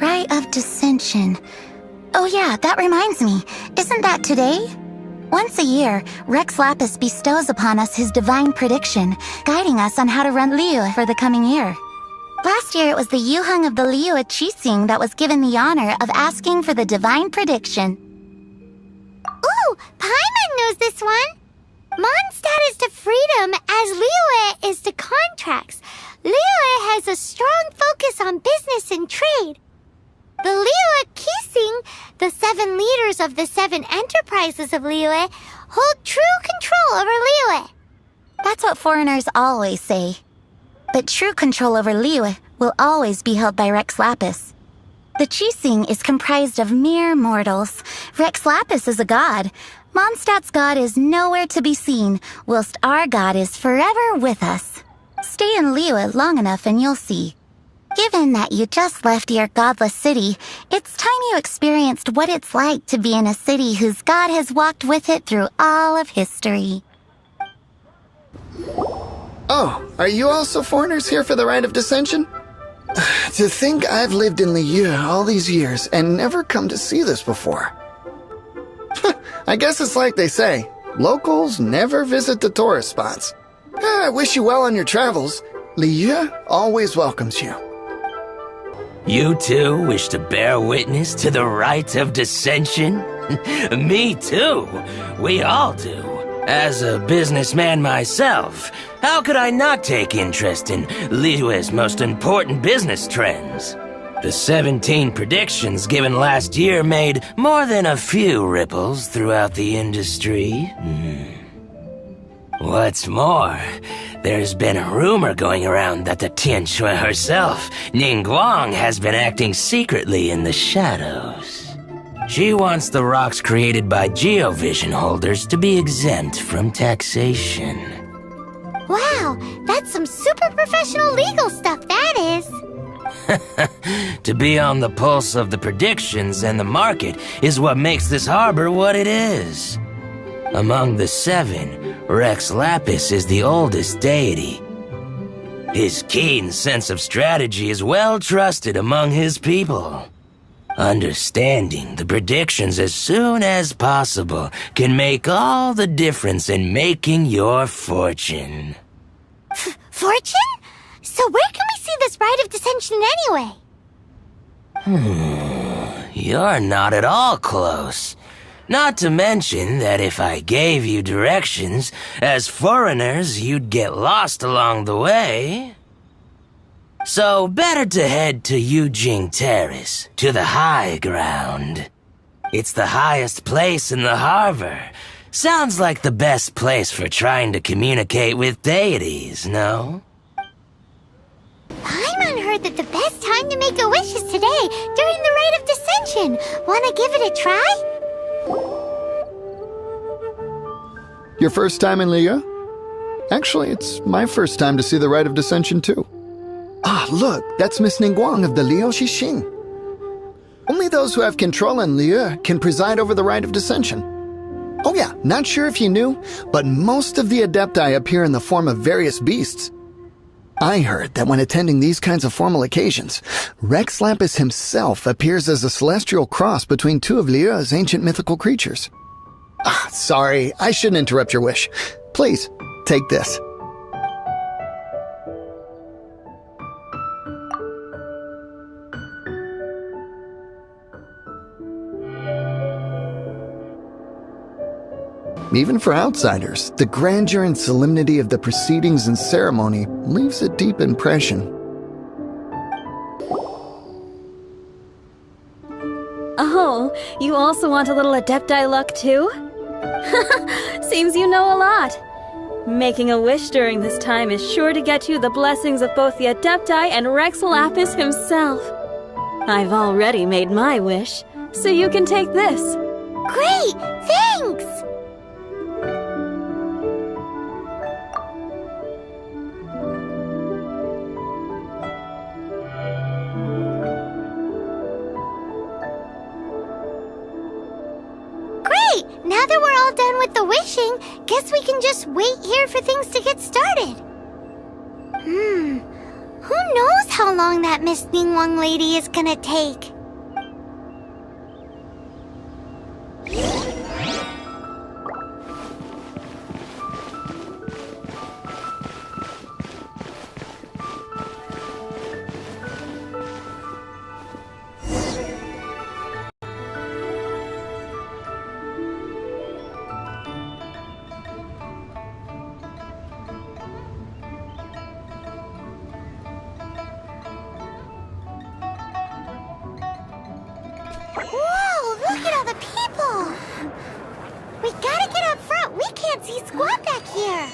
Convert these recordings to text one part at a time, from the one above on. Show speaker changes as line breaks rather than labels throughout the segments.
Rite of Dissension. Oh yeah, that reminds me. Isn't that today? Once a year, Rex Lapis bestows upon us his divine prediction, guiding us on how to run Liyue for the coming year. Last year, it was the Yuheng of the Liyue Qixing that was given the honor of asking for the divine prediction.
Ooh, Paimon knows this one! Mondstadt is to freedom as Liyue is to contracts. Liyue has a strong focus on business and trade. The Liyue Qixing, the 7 leaders of the 7 enterprises of Liyue, hold true control over Liyue.
That's what foreigners always say. But true control over Liyue will always be held by Rex Lapis. The Qixing is comprised of mere mortals. Rex Lapis is a god. Mondstadt's god is nowhere to be seen, whilst our god is forever with us. Stay in Liyue long enough and you'll see. Given that you just left your godless city, it's time you experienced what it's like to be in a city whose god has walked with it through all of history.
Oh, are you also foreigners here for the Rite of Dissension? To think I've lived in Liyue all these years and never come to see this before. I guess it's like they say, locals never visit the tourist spots. I wish you well on your travels. Liyue always welcomes you.
You too wish to bear witness to the Rite of Dissension? Me too. We all do. As a businessman myself, how could I not take interest in Liyue's most important business trends? The 17 predictions given last year made more than a few ripples throughout the industry. What's more, there's been a rumor going around that the Tianshui herself, Ningguang, has been acting secretly in the shadows. She wants the rocks created by Geovision holders to be exempt from taxation.
Wow, that's some super professional legal stuff, that is.
To be on the pulse of the predictions and the market is what makes this harbor what it is. Among the 7, Rex Lapis is the oldest deity. His keen sense of strategy is well trusted among his people. Understanding the predictions as soon as possible can make all the difference in making your fortune.
Fortune? So where can we see this Rite of Dissension anyway?
You're not at all close. Not to mention that if I gave you directions, as foreigners, you'd get lost along the way. So better to head to Yujing Terrace, to the high ground. It's the highest place in the harbor. Sounds like the best place for trying to communicate with deities, no?
Paimon heard that the best time to make a wish is today, during the Rite of Dissension. Wanna give it a try?
Your first time in Liyue? Actually, it's my first time to see the Rite of Dissension too. Ah, look, that's Miss Ningguang of the Liyue Qixing. Only those who have control in Liyue can preside over the Rite of Dissension. Oh yeah, not sure if you knew, but most of the Adepti appear in the form of various beasts. I heard that when attending these kinds of formal occasions, Rex Lapis himself appears as a celestial cross between 2 of Liyue's ancient mythical creatures. Ah, sorry, I shouldn't interrupt your wish. Please, take this. Even for outsiders, the grandeur and solemnity of the proceedings and ceremony leaves a deep impression.
Oh, you also want a little Adepti luck too? Seems you know a lot. Making a wish during this time is sure to get you the blessings of both the Adepti and Rex Lapis himself. I've already made my wish, so you can take this.
Great! Thanks! Great! Now that we're all done with the wishing, guess we can just wait here for things to get started. Who knows how long that Miss Ningguang lady is gonna take? Whoa, look at all the people! We gotta get up front. We can't see squat back here.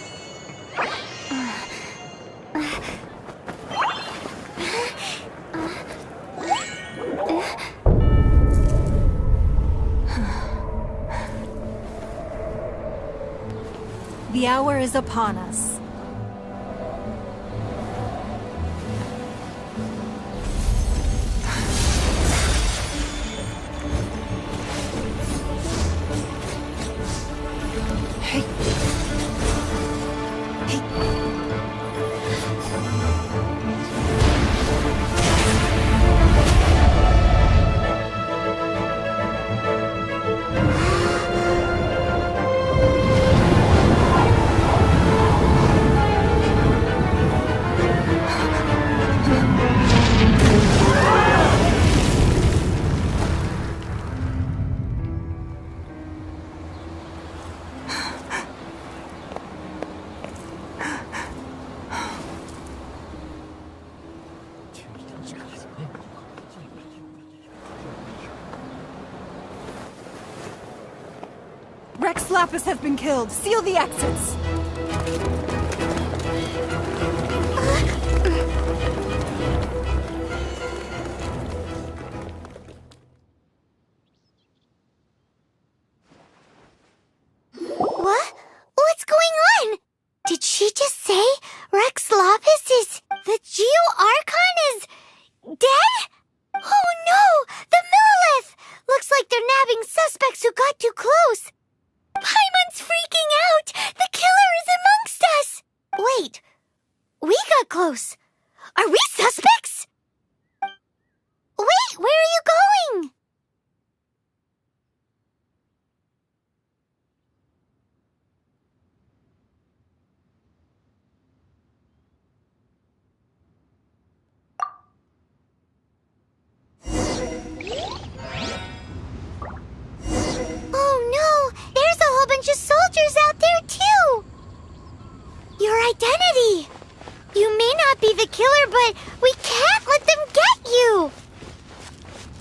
The hour is upon us. Rex Lapis has been killed. Seal the exits.
What? What's going on? Did she just say Rex Lapis is... the Geo-Archon is... dead? Oh no! The Monolith! Looks like they're nabbing suspects who got too close. Paimon's freaking out! The killer is amongst us! Wait, we got close. Are we suspects? Wait, where are you going? Oh no! There's a whole bunch of soldiers out there too! Your identity! You may not be the killer, but we can't let them get you!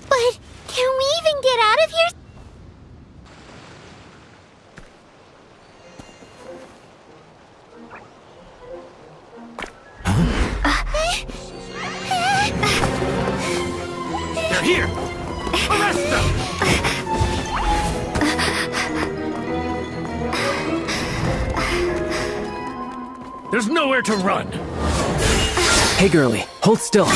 But can we even get out of here?
They're here! Arrest them! There's nowhere to run!
Hey girlie, hold still.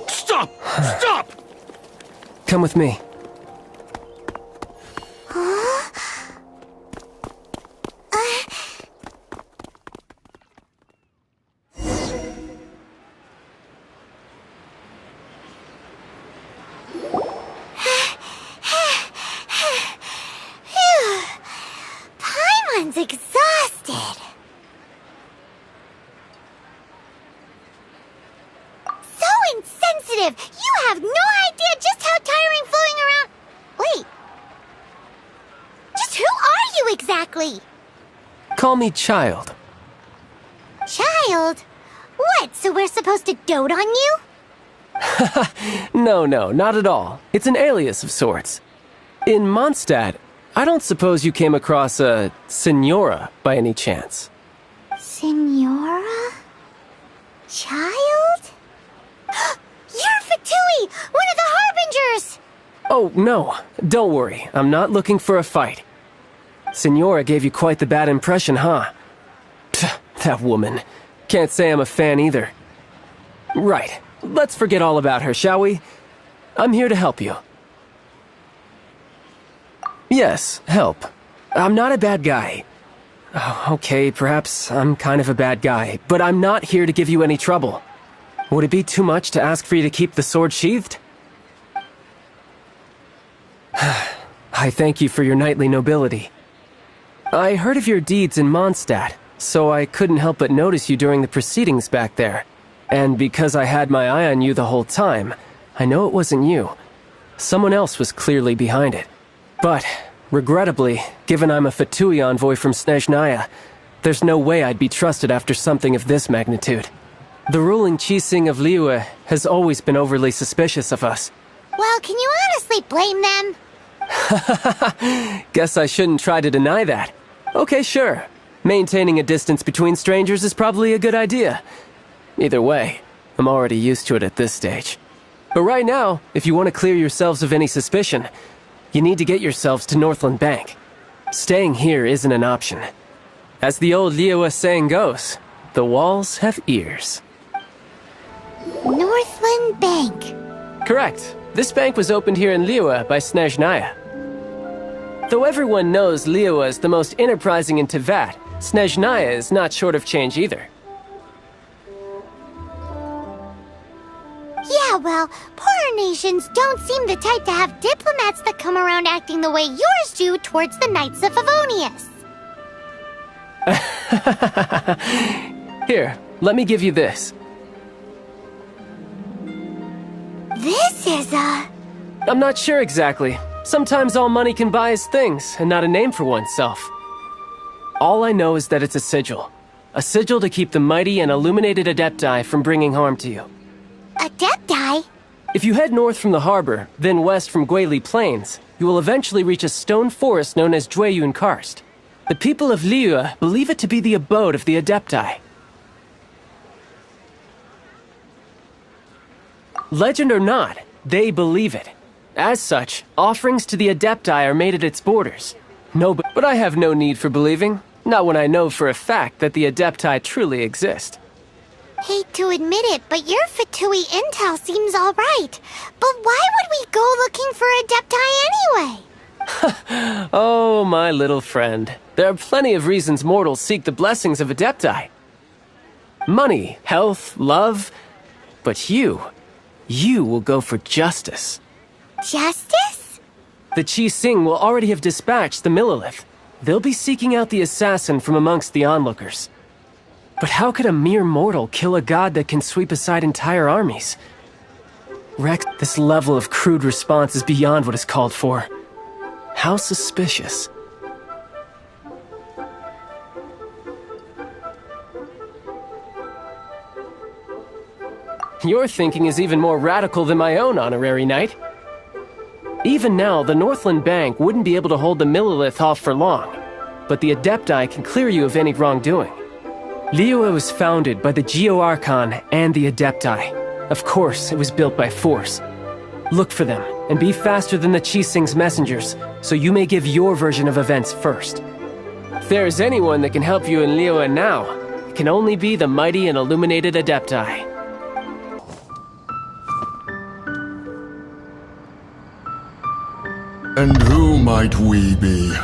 Stop! Stop!
Come with me.
Paimon's exhausted. So insensitive! You have no idea just how tiring floating around... Wait. Just who are you exactly?
Call me Child.
Child? What, so we're supposed to dote on you?
No, not at all. It's an alias of sorts. In Mondstadt, I don't suppose you came across a Senora by any chance.
Senora? Child? You're Fatui, one of the Harbingers!
Oh, no. Don't worry. I'm not looking for a fight. Senora gave you quite the bad impression, huh? Pfft, that woman. Can't say I'm a fan either. Right. Let's forget all about her, shall we? I'm here to help you. Yes, help. I'm not a bad guy. Oh, okay, perhaps I'm kind of a bad guy, but I'm not here to give you any trouble. Would it be too much to ask for you to keep the sword sheathed? I thank you for your knightly nobility. I heard of your deeds in Mondstadt, so I couldn't help but notice you during the proceedings back there. And because I had my eye on you the whole time, I know it wasn't you. Someone else was clearly behind it. But Regrettably, given I'm a Fatui envoy from Snezhnaya, there's no way I'd be trusted after something of this magnitude. The ruling Qixing of Liyue has always been overly suspicious of us.
Well, can you honestly blame them?
Guess I shouldn't try to deny that. Okay, sure. Maintaining a distance between strangers is probably a good idea. Either way, I'm already used to it at this stage. But right now, if you want to clear yourselves of any suspicion, you need to get yourselves to Northland Bank. Staying here isn't an option. As the old Liyue saying goes, the walls have ears.
Northland Bank.
Correct. This bank was opened here in Liyue by Snezhnaya. Though everyone knows Liyue is the most enterprising in Teyvat, Snezhnaya is not short of change either.
Yeah, well, poorer nations don't seem the type to have diplomats that come around acting the way yours do towards the Knights of Favonius.
Here, let me give you this.
This is
I'm not sure exactly. Sometimes all money can buy is things, and not a name for oneself. All I know is that it's a sigil. A sigil to keep the mighty and illuminated Adepti from bringing harm to you.
Adepti?
If you head north from the harbor, then west from Guili Plains, you will eventually reach a stone forest known as Jueyun Karst. The people of Liyue believe it to be the abode of the Adepti. Legend or not, they believe it. As such, offerings to the Adepti are made at its borders. But I have no need for believing, not when I know for a fact that the Adepti truly exist.
Hate to admit it, but your Fatui intel seems alright. But why would we go looking for Adepti anyway?
Oh, my little friend. There are plenty of reasons mortals seek the blessings of Adepti. Money, health, love. But you will go for justice.
Justice?
The Qixing will already have dispatched the Monolith. They'll be seeking out the assassin from amongst the onlookers. But how could a mere mortal kill a god that can sweep aside entire armies? Rex, this level of crude response is beyond what is called for. How suspicious. Your thinking is even more radical than my own, honorary knight. Even now, the Northland Bank wouldn't be able to hold the Monolith off for long, but the Adepti can clear you of any wrongdoing. Liyue was founded by the Geo-Archon and the Adepti. Of course, it was built by force. Look for them, and be faster than the Qixing's messengers, so you may give your version of events first. If there is anyone that can help you in Liyue now, it can only be the mighty and illuminated Adepti.
And who might we be?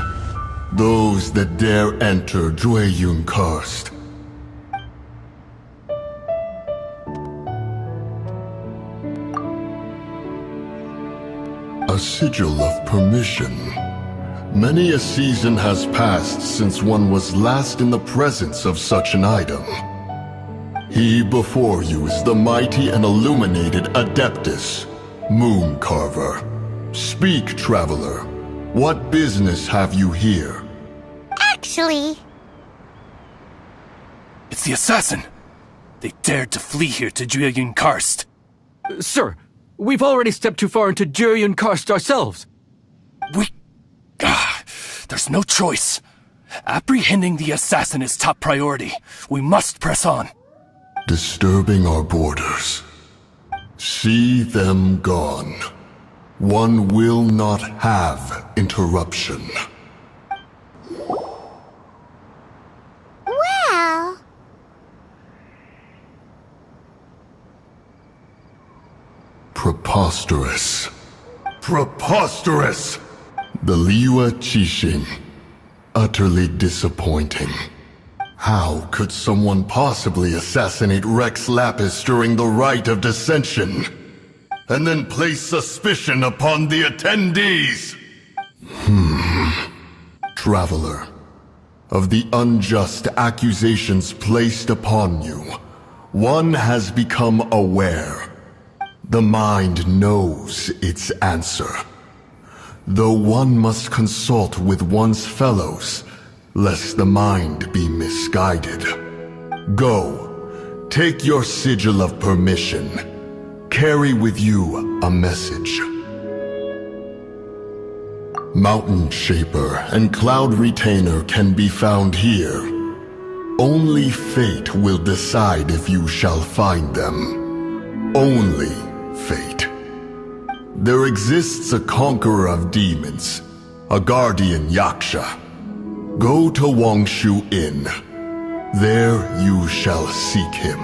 Those that dare enter Jueyun Karst. A sigil of permission. Many a season has passed since one was last in the presence of such an item. He before you is the mighty and illuminated Adeptus, Moon Carver. Speak, traveler. What business have you here?
Actually...
It's the assassin! They dared to flee here to Jueyun Karst.
Sir, we've already stepped too far into Jueyun Karst ourselves.
There's no choice. Apprehending the assassin is top priority. We must press on.
Disturbing our borders. See them gone. One will not have interruption.
Well...
Preposterous. Preposterous! The Liyue Qixing. Utterly disappointing. How could someone possibly assassinate Rex Lapis during the rite of dissension? And then place suspicion upon the attendees? Traveler, of the unjust accusations placed upon you, one has become aware. The mind knows its answer. though one must consult with one's fellows, lest the mind be misguided. Go, take your sigil of permission. Carry with you a message. Mountain Shaper and Cloud Retainer can be found here. Only fate will decide if you shall find them. Only fate. There exists a conqueror of demons, a guardian Yaksha. Go to Wangshu Inn. There you shall seek him.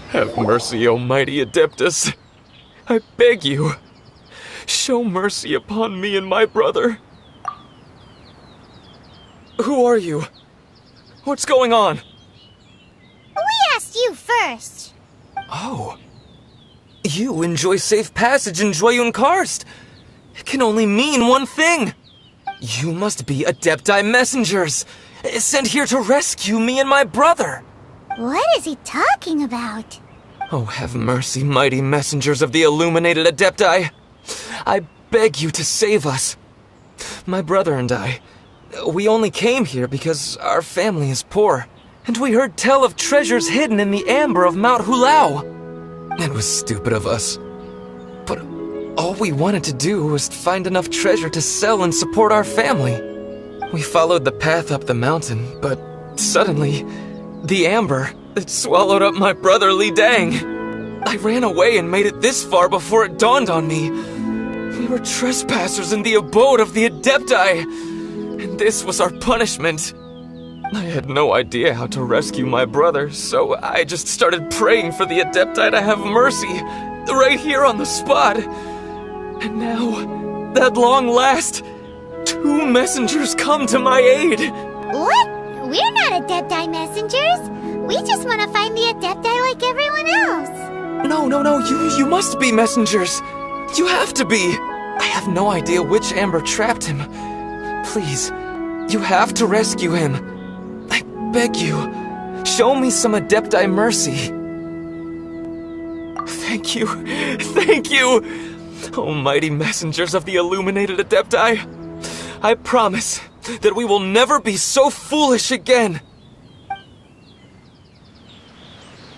Have mercy, O mighty Adeptus. I beg you. Show mercy upon me and my brother. Who are you? What's going on?
We asked you first.
Oh. You enjoy safe passage in Joyun Karst. It can only mean one thing. You must be Adepti messengers, sent here to rescue me and my brother.
What is he talking about?
Oh, have mercy, mighty messengers of the illuminated Adepti. I beg you to save us. My brother and I, we only came here because our family is poor, and we heard tell of treasures hidden in the amber of Mount Hulao. It was stupid of us. But all we wanted to do was find enough treasure to sell and support our family. We followed the path up the mountain, but suddenly, the amber, it swallowed up my brother Li Dang. I ran away and made it this far before it dawned on me. We were trespassers in the abode of the Adepti, and this was our punishment. I had no idea how to rescue my brother, so I just started praying for the Adepti to have mercy, right here on the spot. And now, at long last, 2 messengers come to my aid.
What? We're not Adepti messengers. We just want to find the Adepti like everyone else.
No, you must be messengers. You have to be. I have no idea which amber trapped him. Please, you have to rescue him. I beg you, show me some Adepti mercy. Thank you, oh mighty messengers of the illuminated Adepti. I promise that we will never be so foolish again.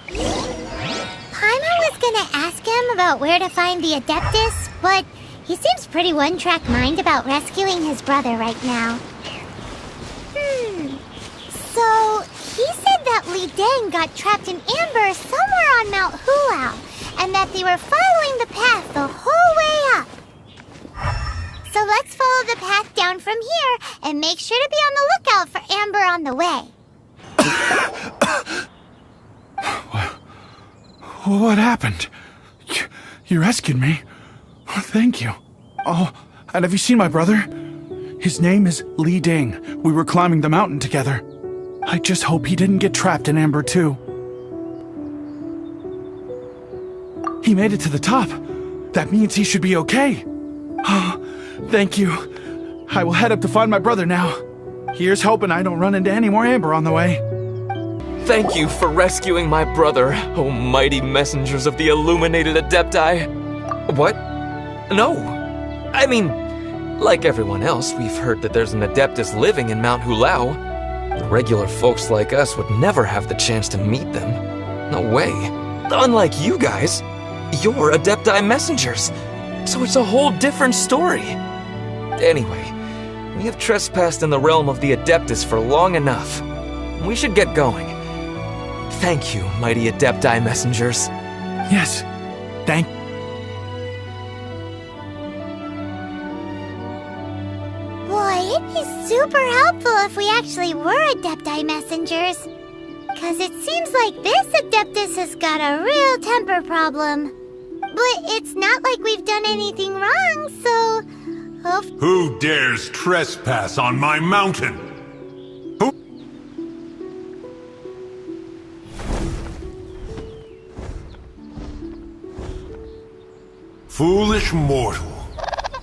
Paimon was gonna ask him about where to find the Adeptus, but he seems pretty one-track mind about rescuing his brother right now. So, he said that Li Dang got trapped in amber somewhere on Mount Hulao, and that they were following the path the whole way up. So let's follow the path down from here, and make sure to be on the lookout for amber on the way.
What happened? You rescued me. Oh, thank you. Oh, and have you seen my brother? His name is Li Ding. We were climbing the mountain together. I just hope he didn't get trapped in amber too. He made it to the top. That means he should be okay. Oh, thank you. I will head up to find my brother now. Here's hoping I don't run into any more amber on the way.
Thank you for rescuing my brother, oh mighty messengers of the illuminated Adepti. What? No. I mean, like everyone else, we've heard that there's an Adeptus living in Mount Hulao. Regular folks like us would never have the chance to meet them. No way. Unlike you guys, you're Adepti messengers, so it's a whole different story. Anyway, we have trespassed in the realm of the Adeptus for long enough. We should get going. Thank you, mighty Adepti messengers.
Yes, thank you.
Boy, it'd be super helpful if we actually were Adepti messengers. Cause it seems like this Adeptus has got a real temper problem. But it's not like we've done anything wrong, so...
Who dares trespass on my mountain? Foolish mortal,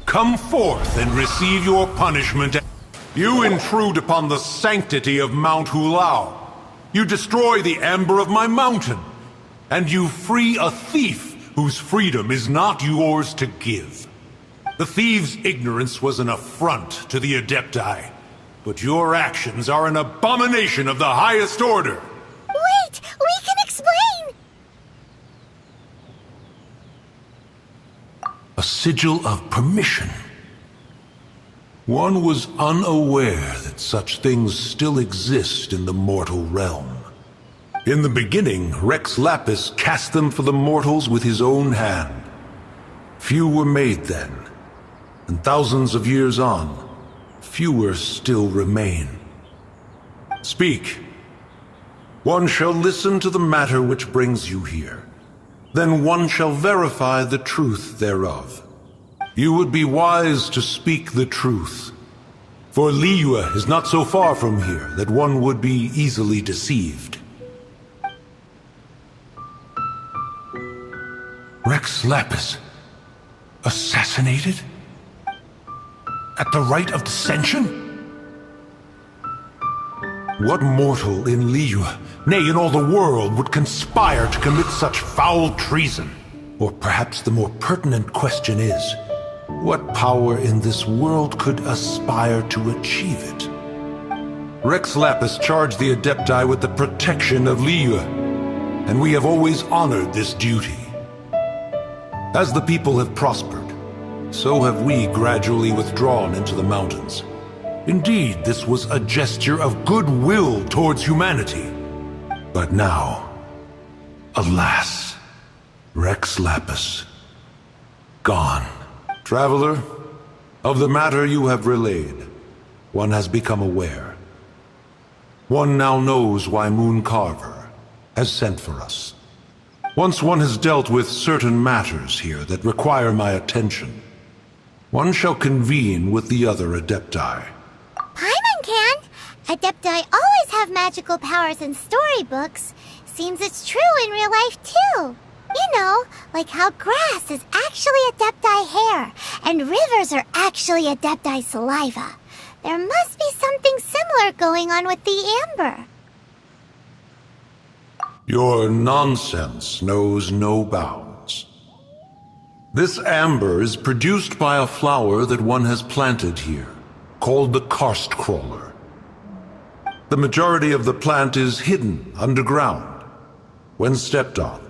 come forth and receive your punishment. You intrude upon the sanctity of Mount Hulao. You destroy the amber of my mountain. And you free a thief whose freedom is not yours to give. The thieves' ignorance was an affront to the Adepti. But your actions are an abomination of the highest order.
Wait! We can explain!
A sigil of permission. One was unaware that such things still exist in the mortal realm. In the beginning, Rex Lapis cast them for the mortals with his own hand. Few were made then, and thousands of years on, fewer still remain. Speak. One shall listen to the matter which brings you here. Then one shall verify the truth thereof. You would be wise to speak the truth. For Liyue is not so far from here that one would be easily deceived. Rex Lapis? Assassinated? At the rite of dissension? What mortal in Liyue, nay, in all the world, would conspire to commit such foul treason? Or perhaps the more pertinent question is, what power in this world could aspire to achieve it? Rex Lapis charged the Adepti with the protection of Liyue, and we have always honored this duty. As the people have prospered, so have we gradually withdrawn into the mountains. Indeed, this was a gesture of goodwill towards humanity. But now, alas, Rex Lapis, gone. Traveler, of the matter you have relayed, one has become aware. One now knows why Moon Carver has sent for us. Once one has dealt with certain matters here that require my attention, one shall convene with the other Adepti.
Paimon can! Adepti always have magical powers in storybooks. Seems it's true in real life, too. You know, like how grass is actually Adepti hair, and rivers are actually Adepti saliva. There must be something similar going on with the amber.
Your nonsense knows no bounds. This amber is produced by a flower that one has planted here, called the karst crawler. The majority of the plant is hidden underground. When stepped on,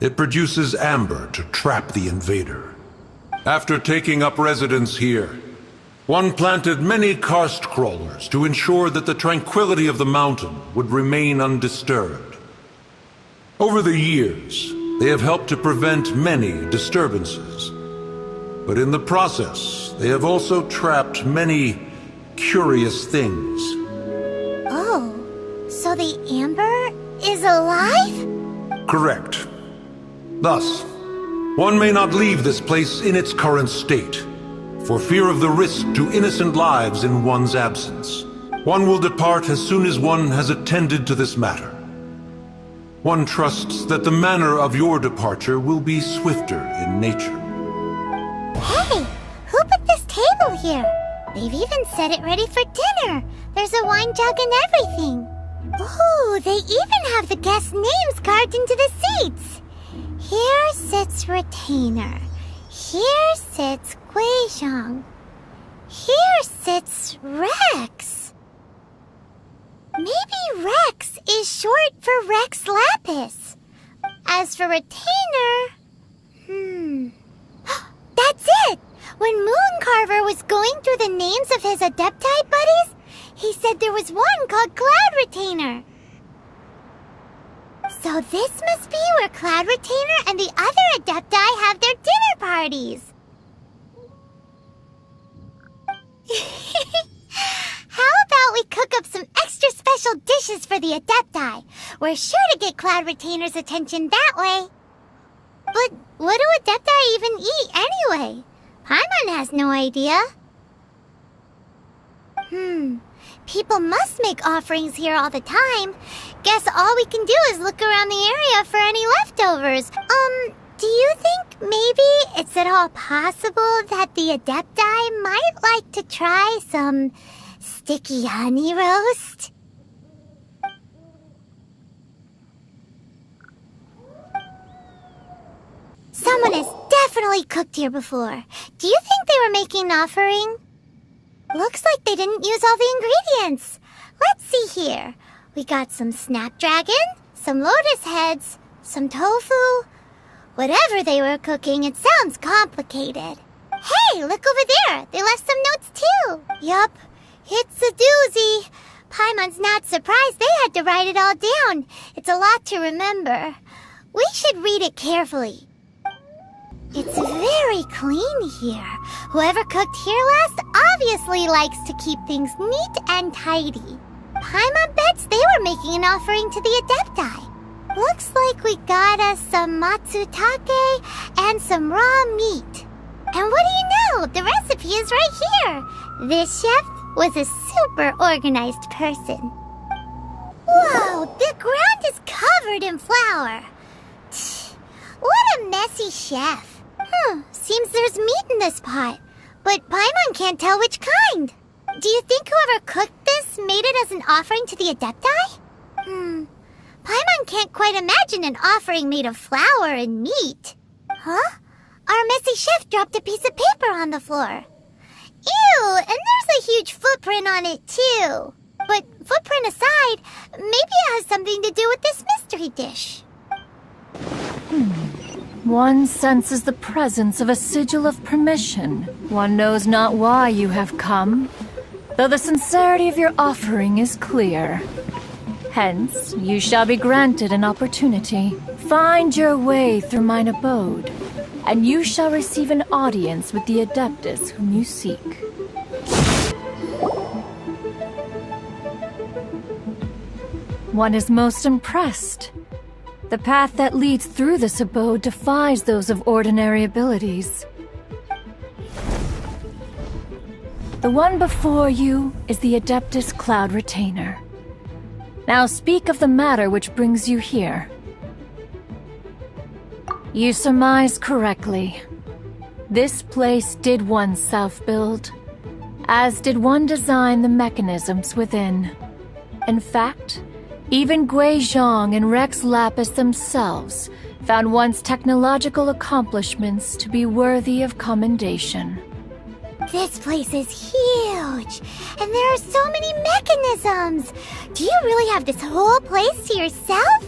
it produces amber to trap the invader. After taking up residence here, one planted many karst crawlers to ensure that the tranquility of the mountain would remain undisturbed. Over the years, they have helped to prevent many disturbances. But in the process, they have also trapped many curious things.
Oh, so the amber is alive?
Correct. Thus, one may not leave this place in its current state, for fear of the risk to innocent lives in one's absence. One will depart as soon as one has attended to this matter. One trusts that the manner of your departure will be swifter in nature.
Hey, who put this table here? They've even set it ready for dinner. There's a wine jug and everything. Ooh, they even have the guests' names carved into the seats. Here sits Retainer. Here sits Guizhong. Here sits Rex. Maybe Rex is short for Rex Lapis. As for Retainer... That's it! When Mooncarver was going through the names of his Adepti buddies, he said there was one called Cloud Retainer. So this must be where Cloud Retainer and the other Adepti have their dinner parties. How about we cook up some extra special dishes for the Adepti? We're sure to get Cloud Retainer's attention that way. But what do Adepti even eat anyway? Paimon has no idea. People must make offerings here all the time. Guess all we can do is look around the area for any leftovers. Do you think maybe it's at all possible that the Adepti might like to try some sticky honey roast? Someone is definitely cooked here before. Do you think they were making an offering? Looks like they didn't use all the ingredients. Let's see here. We got some snapdragon, some lotus heads, some tofu. Whatever they were cooking, it sounds complicated. Hey, look over there. They left some notes too. Yup, it's a doozy. Paimon's not surprised they had to write it all down. It's a lot to remember. We should read it carefully. It's very clean here. Whoever cooked here last obviously likes to keep things neat and tidy. Paimon bets they were making an offering to the Adepti. Looks like we got us some matsutake and some raw meat. And what do you know? The recipe is right here. This chef was a super organized person. Whoa, the ground is covered in flour. What a messy chef. Seems there's meat in this pot, but Paimon can't tell which kind. Do you think whoever cooked this made it as an offering to the Adepti? Paimon can't quite imagine an offering made of flour and meat. Huh? Our messy chef dropped a piece of paper on the floor. Ew, and there's a huge footprint on it too. But footprint aside, maybe it has something to do with this mystery dish.
One senses the presence of a sigil of permission. One knows not why you have come, though the sincerity of your offering is clear. Hence, you shall be granted an opportunity. Find your way through mine abode, and you shall receive an audience with the Adeptus whom you seek. One is most impressed. The path that leads through this abode defies those of ordinary abilities. The one before you is the Adeptus Cloud Retainer. Now speak of the matter which brings you here. You surmise correctly. This place did one self-build, as did one design the mechanisms within. In fact, even Gui Zhang and Rex Lapis themselves found one's technological accomplishments to be worthy of commendation.
This place is huge, and there are so many mechanisms. Do you really have this whole place to yourself?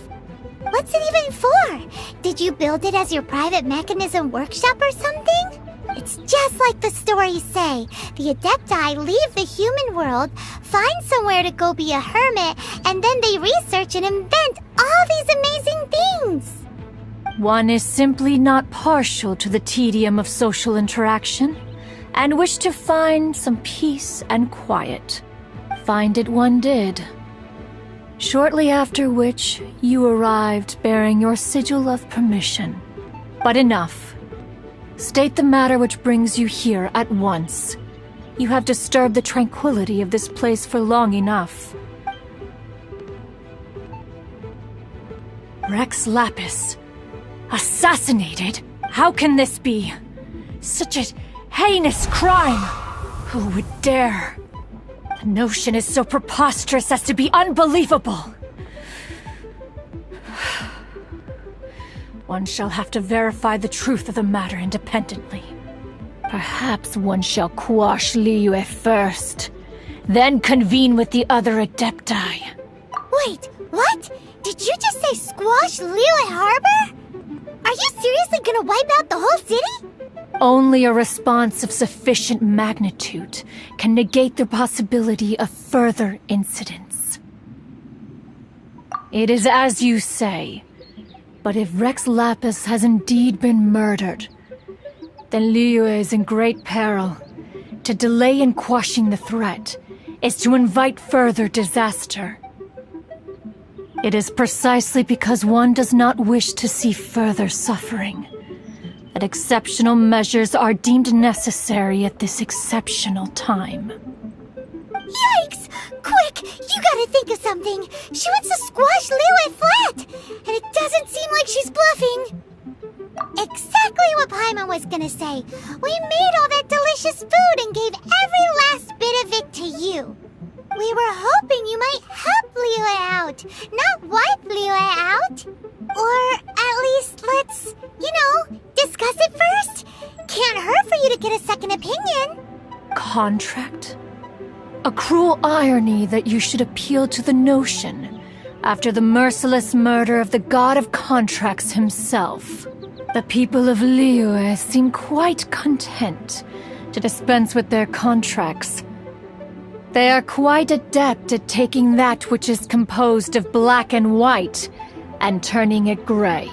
What's it even for? Did you build it as your private mechanism workshop or something? It's just like the stories say. The Adepti leave the human world, find somewhere to go be a hermit, and then they research and invent all these amazing things.
One is simply not partial to the tedium of social interaction, and wished to find some peace and quiet. Find it one did. Shortly after which, you arrived bearing your sigil of permission. But enough. State the matter which brings you here at once. You have disturbed the tranquility of this place for long enough. Rex Lapis. Assassinated? How can this be? Such a heinous crime! Who would dare? The notion is so preposterous as to be unbelievable. One shall have to verify the truth of the matter independently. Perhaps one shall quash Liyue first, then convene with the other Adepti.
Wait, what? Did you just say squash Liyue Harbor? Are you seriously gonna wipe out the whole city?
Only a response of sufficient magnitude can negate the possibility of further incidents. It is as you say. But if Rex Lapis has indeed been murdered, then Liyue is in great peril. To delay in quashing the threat is to invite further disaster. It is precisely because one does not wish to see further suffering that exceptional measures are deemed necessary at this exceptional time.
Yikes! Quick! You gotta think of something! She wants to squash Liyue flat! And it doesn't seem like she's bluffing! Exactly what Paimon was gonna say! We made all that delicious food and gave every last bit of it to you! We were hoping you might help Liyue out, not wipe Liyue out! Or at least let's, discuss it first? opinion.
Contract? A cruel irony that you should appeal to the notion after the merciless murder of the god of contracts himself. The people of Liyue seem quite content to dispense with their contracts. They are quite adept at taking that which is composed of black and white and turning it gray.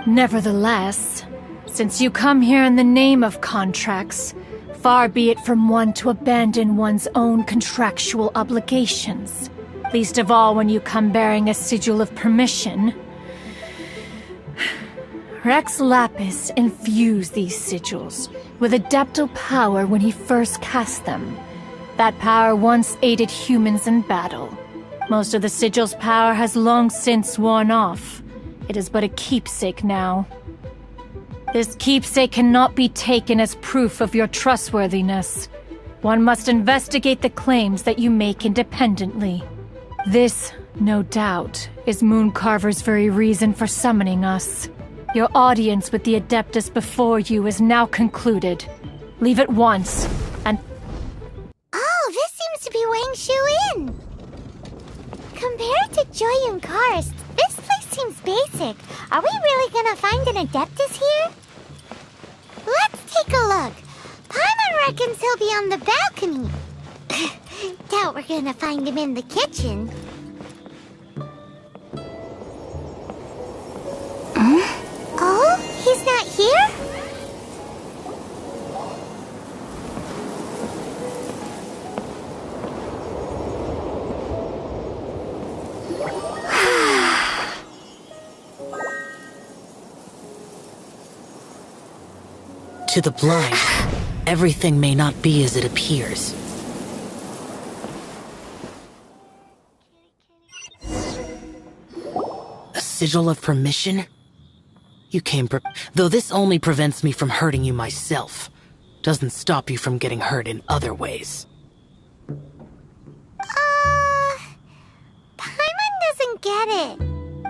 Nevertheless, since you come here in the name of contracts, far be it from one to abandon one's own contractual obligations, least of all when you come bearing a sigil of permission. Rex Lapis infused these sigils with adeptal power when he first cast them. That power once aided humans in battle. Most of the sigil's power has long since worn off. It is but a keepsake now. This keepsake cannot be taken as proof of your trustworthiness. One must investigate the claims that you make independently. This, no doubt, is Mooncarver's very reason for summoning us. Your audience with the Adeptus before you is now concluded. Leave at once, and...
Oh, this seems to be Wang Shu-in. Compared to Joyun Karst, this place seems basic. Are we really gonna find an Adeptus here? Let's take a look. Paimon reckons he'll be on the balcony. Doubt we're gonna find him in the kitchen. Oh, he's not here?
To the blind, everything may not be as it appears. A sigil of permission? You came though this only prevents me from hurting you myself. Doesn't stop you from getting hurt in other ways.
Paimon doesn't get it.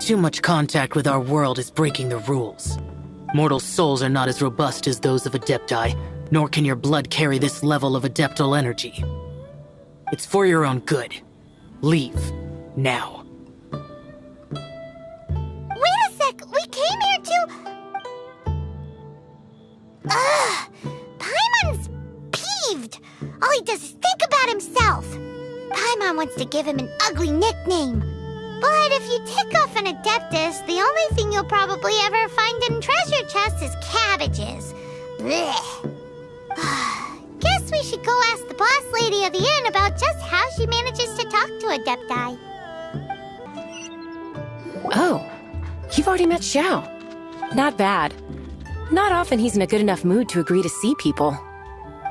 Too much contact with our world is breaking the rules. Mortal souls are not as robust as those of Adepti, nor can your blood carry this level of adeptal energy. It's for your own good. Leave. Now.
Wait a sec! We came here to... Paimon's peeved! All he does is think about himself! Paimon wants to give him an ugly nickname. But if you tick off an Adeptus, the only thing you'll probably ever find in treasure chests is cabbages. Blech. Guess we should go ask the boss lady of the inn about just how she manages to talk to Adepti.
Oh, you've already met Xiao. Not bad. Not often he's in a good enough mood to agree to see people.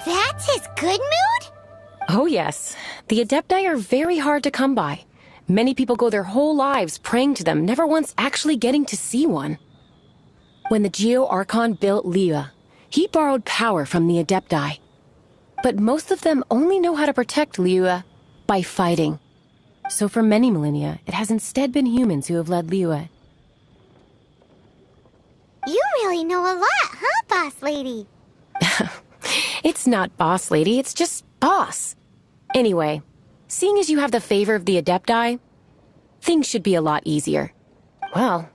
That's his good mood?
Oh yes. The Adepti are very hard to come by. Many people go their whole lives praying to them, never once actually getting to see one. When the Geo-Archon built Liyue, he borrowed power from the Adepti. But most of them only know how to protect Liyue by fighting. So for many millennia, it has instead been humans who have led Liyue.
You really know a lot, huh, boss lady?
It's not boss lady, it's just boss. Anyway, seeing as you have the favor of the Adepti, things should be a lot easier. Well,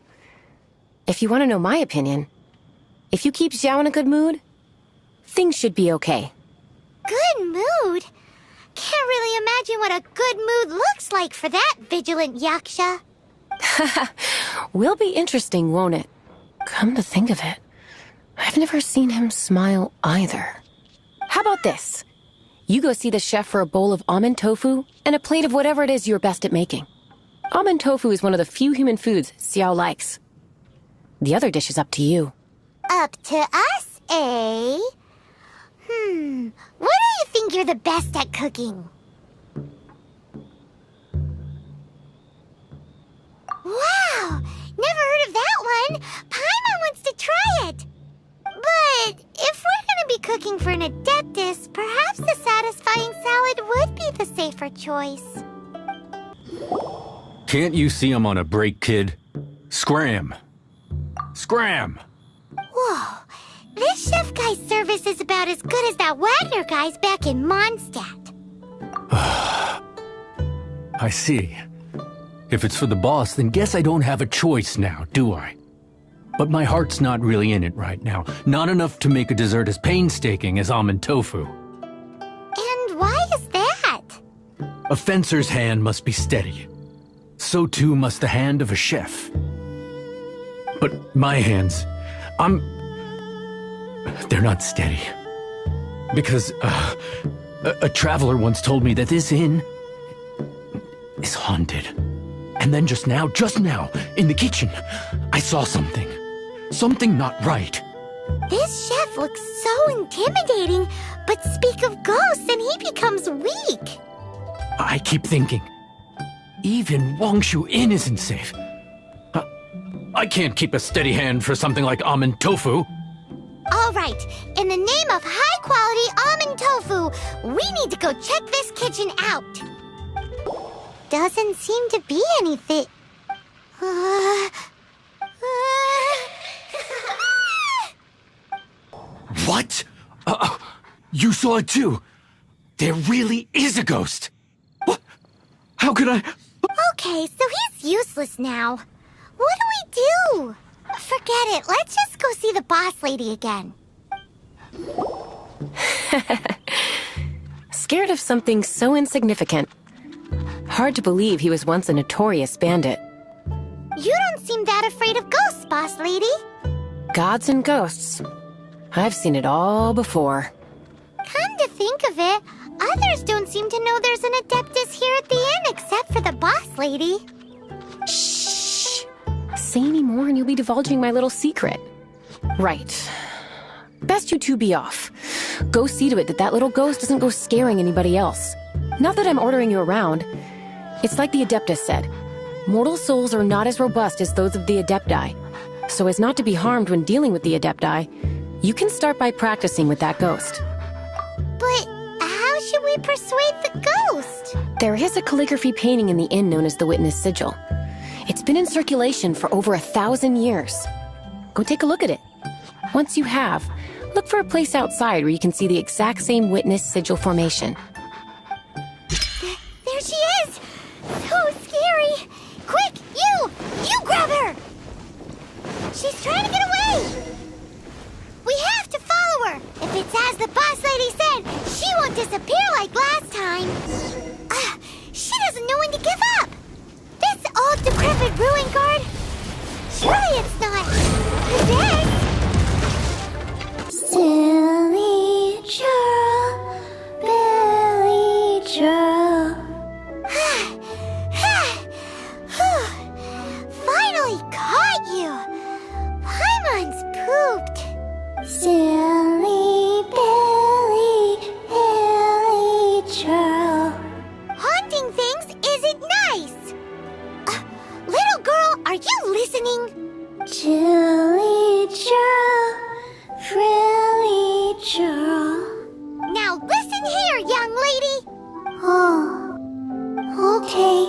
if you want to know my opinion, if you keep Xiao in a good mood, things should be okay.
Good mood? Can't really imagine what a good mood looks like for that vigilant yaksha.
Will be interesting, won't it? Come to think of it, I've never seen him smile either. How about this? You go see the chef for a bowl of almond tofu and a plate of whatever it is you're best at making. Almond tofu is one of the few human foods Xiao likes. The other dish is up to you.
Up to us, eh? What do you think you're the best at cooking? Wow! Never heard of that one! Paimon wants to try it! But if we're gonna be cooking for an Adeptus, perhaps the satisfying salad would be the safer choice.
Can't you see I'm on a break, kid? Scram! Scram!
Whoa! This chef guy's service is about as good as that Wagner guy's back in Mondstadt.
I see. If it's for the boss, then guess I don't have a choice now, do I? But my heart's not really in it right now. Not enough to make a dessert as painstaking as almond tofu.
And why is that?
A fencer's hand must be steady. So too must the hand of a chef. But my hands, they're not steady. Because, a traveler once told me that this inn is haunted. And then just now, in the kitchen, I saw something. Something not right.
This chef looks so intimidating, but speak of ghosts and he becomes weak.
I keep thinking, even Wangshu Inn isn't safe. I can't keep a steady hand for something like almond tofu.
All right, in the name of high-quality almond tofu, we need to go check this kitchen out. Doesn't seem to be anything.
What? You saw it too? There really is a ghost. What? How could I?
Okay, so he's useless now. What do we do? Forget it. Let's just go see the boss lady again.
Scared of something so insignificant. Hard to believe he was once a notorious bandit.
You don't seem that afraid of ghosts, boss lady.
Gods and ghosts. I've seen it all before.
Come to think of it, others don't seem to know there's an Adeptus here at the inn except for the boss lady.
Shh! Say any more and you'll be divulging my little secret. Right. Best you two be off. Go see to it that little ghost doesn't go scaring anybody else. Not that I'm ordering you around. It's like the Adeptus said. Mortal souls are not as robust as those of the Adepti. So as not to be harmed when dealing with the Adepti, you can start by practicing with that ghost.
But how should we persuade the ghost?
There is a calligraphy painting in the inn known as the Witness Sigil. It's been in circulation for over 1,000 years. Go take a look at it. Once you have, look for a place outside where you can see the exact same Witness Sigil formation.
There she is! So scary! Quick, you grab her! She's trying to get away! We have to follow her! If it's as the boss lady said, she won't disappear like last time. She doesn't know when to give up! This old decrepit ruin guard? Surely it's not this! Silly churl, Billy churl. Finally caught you! Paimon's pooped. Silly Billy, Billy churl. Haunting things isn't nice. Little girl, are you listening? Chilly churl, frilly churl. Now listen here, young lady. Oh, okay.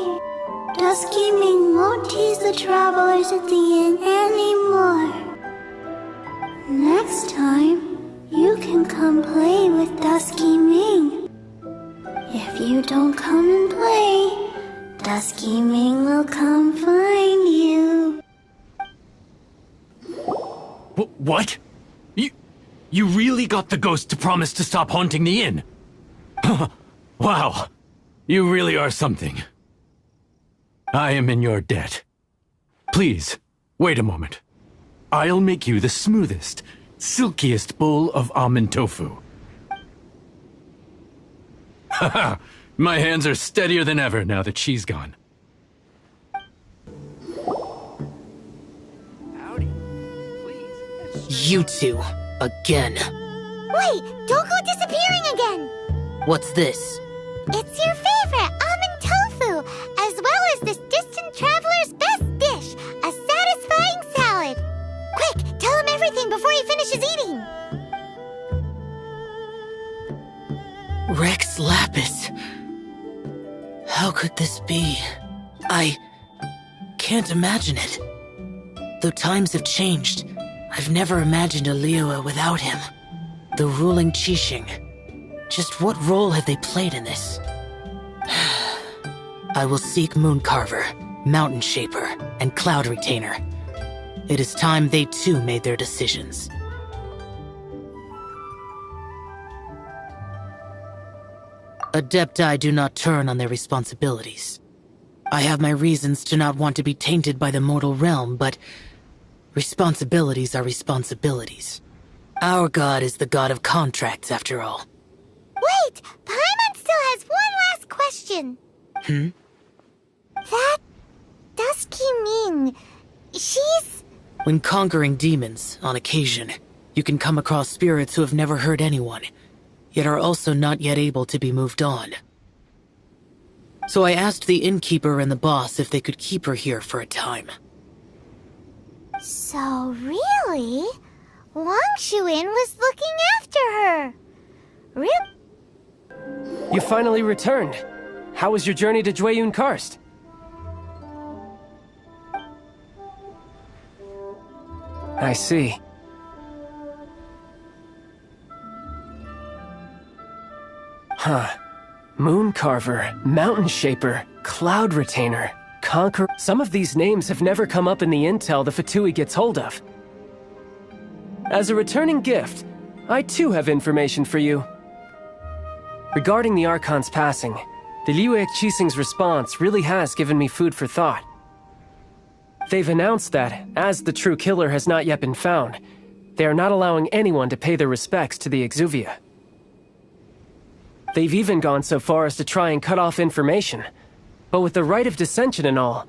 Dusky Ming won't tease the travelers at the inn anymore. Next time, you can come play with Dusky Ming. If you don't come and play, Dusky Ming will come find you.
What? You really got the ghost to promise to stop haunting the inn? Wow. You really are something. I am in your debt. Please, wait a moment. I'll make you the smoothest, silkiest bowl of almond tofu. Haha, my hands are steadier than ever now that she's gone.
You two, again.
Wait, don't go disappearing again.
What's this?
It's your favorite, almond tofu, as well as this distant traveler's best dish, a satisfying salad. Quick, tell him everything before he finishes eating.
Rex Lapis. How could this be? I can't imagine it. Though times have changed, I've never imagined a Liyue without him. The ruling Qixing. Just what role have they played in this? I will seek Mooncarver, Mountain Shaper, and Cloud Retainer. It is time they too made their decisions. Adepti do not turn on their responsibilities. I have my reasons to not want to be tainted by the mortal realm, but responsibilities are responsibilities. Our god is the god of contracts, after all.
Wait! Paimon still has one last question. That Dusky Ming, she's...
When conquering demons, on occasion, you can come across spirits who have never hurt anyone, yet are also not yet able to be moved on. So I asked the innkeeper and the boss if they could keep her here for a time.
So really, Wang Shuin was looking after her.
You finally returned. How was your journey to Jueyun Karst? I see. Huh. Mooncarver, Mountain Shaper, Cloud Retainer, Conqueror... Some of these names have never come up in the intel the Fatui gets hold of. As a returning gift, I too have information for you. Regarding the Archon's passing, the Liyue Qixing's response really has given me food for thought. They've announced that, as the true killer has not yet been found, they are not allowing anyone to pay their respects to the Exuvia. They've even gone so far as to try and cut off information. But with the right of dissension and all,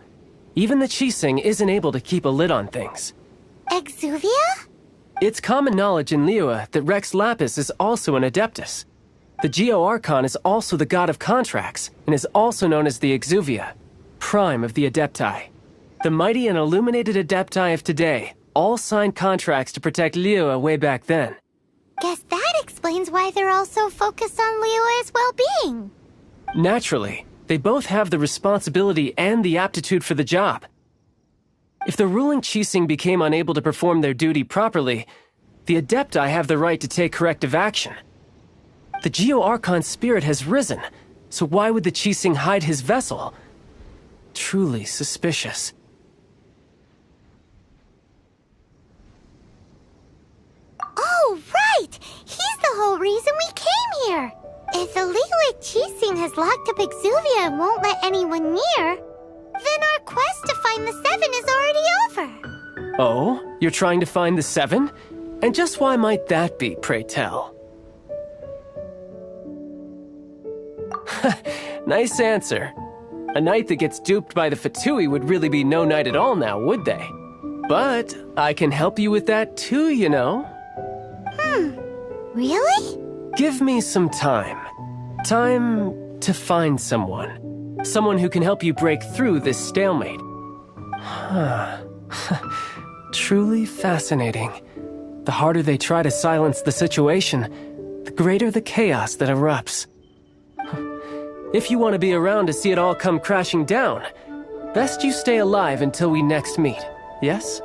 even the Qixing isn't able to keep a lid on things.
Exuvia?
It's common knowledge in Liyue that Rex Lapis is also an Adeptus. The Geo-Archon is also the god of contracts, and is also known as the Exuvia, prime of the Adepti. The mighty and illuminated Adepti of today all signed contracts to protect Liyue way back then.
Guess that explains why they're all so focused on Liyue's well-being.
Naturally, they both have the responsibility and the aptitude for the job. If the ruling Qixing became unable to perform their duty properly, the Adepti have the right to take corrective action. The Geo-Archon's spirit has risen, so why would the Qixing hide his vessel? Truly suspicious.
Oh, right! He's the whole reason we came here! If the Liyue Qixing has locked up Exuvia and won't let anyone near, then our quest to find the Seven is already over.
Oh? You're trying to find the Seven? And just why might that be, pray tell? Nice answer. A knight that gets duped by the Fatui would really be no knight at all now, would they? But I can help you with that too, you know.
Really?
Give me some time. Time to find someone. Someone who can help you break through this stalemate. Truly fascinating. The harder they try to silence the situation, the greater the chaos that erupts. If you want to be around to see it all come crashing down, best you stay alive until we next meet, yes?